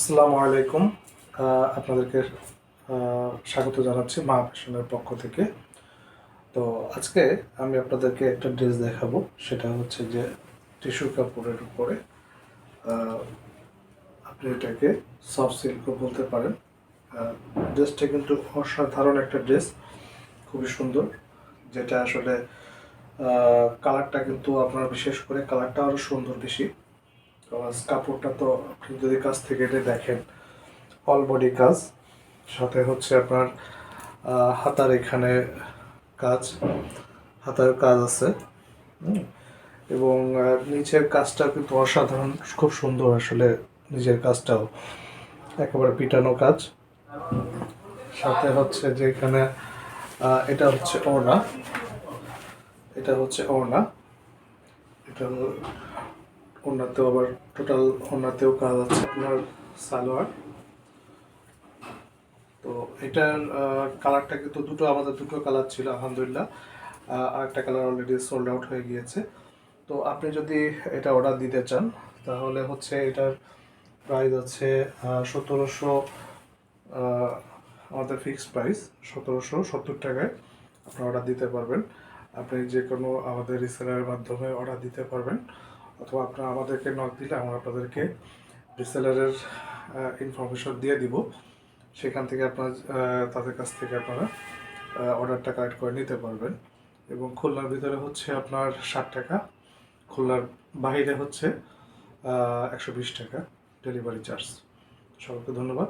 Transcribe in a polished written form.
আসসালামু আলাইকুম। আপনাদেরকে স্বাগত জানাচ্ছি মা ফ্যাশনের পক্ষ থেকে। তো আজকে আমি আপনাদেরকে একটা ড্রেস দেখাবো, সেটা হচ্ছে যে টিস্যু কাপড়ের উপরে। আহ, আপনি এটাকে সফট সিল্কও বলতে পারেন। ড্রেসটা কিন্তু অসাধারণ একটা ড্রেস, খুবই সুন্দর। যেটা আসলে কালারটা কিন্তু আপনার, বিশেষ করে কালারটা আরও সুন্দর বেশি। কাপড়টা তো আপনি যদি কাছ থেকে এটা দেখেন, অল বডি কাজ, সাথে হচ্ছে আপনার হাতার এখানে কাজ, হাতার কাজ আছে। হুম। এবং নিচের কাজটা কিন্তু অসাধারণ, খুব সুন্দর আসলে। নিচের কাজটাও একেবারে পিটানো কাজ। সাথে হচ্ছে যে এখানে এটা হচ্ছে ওড়না, এটা হচ্ছে ওড়না। এটা ওড়নাতেও আবার টোটাল ওড়নাতেও কাজ আছে আপনার। সালোয়ার। তো এটার কালারটা কিন্তু আমাদের দুটো কালার ছিল, আলহামদুলিল্লাহ। আরেকটা কালার অলরেডি সোল্ড আউট হয়ে গিয়েছে। তো আপনি যদি এটা অর্ডার দিতে চান, তাহলে হচ্ছে এটার প্রাইস আছে 1700। আমাদের ফিক্সড প্রাইস 1770 টাকায় আপনি অর্ডার দিতে পারবেন। আপনি যে কোনো আমাদের রিসেলারের মাধ্যমে অর্ডার দিতে পারবেন, অথবা আপনারা আমাদেরকে নক দিলে আমরা আপনাদেরকে রিসেলারের ইনফরমেশন দিয়ে দিব। সেখান থেকে আপনার তাদের কাছ থেকে আপনারা অর্ডারটা কালেক্ট করে নিতে পারবেন। এবং খুলনার ভিতরে হচ্ছে আপনার 60 টাকা, খুলনার বাইরে হচ্ছে 120 টাকা ডেলিভারি চার্জ। সবাইকে ধন্যবাদ।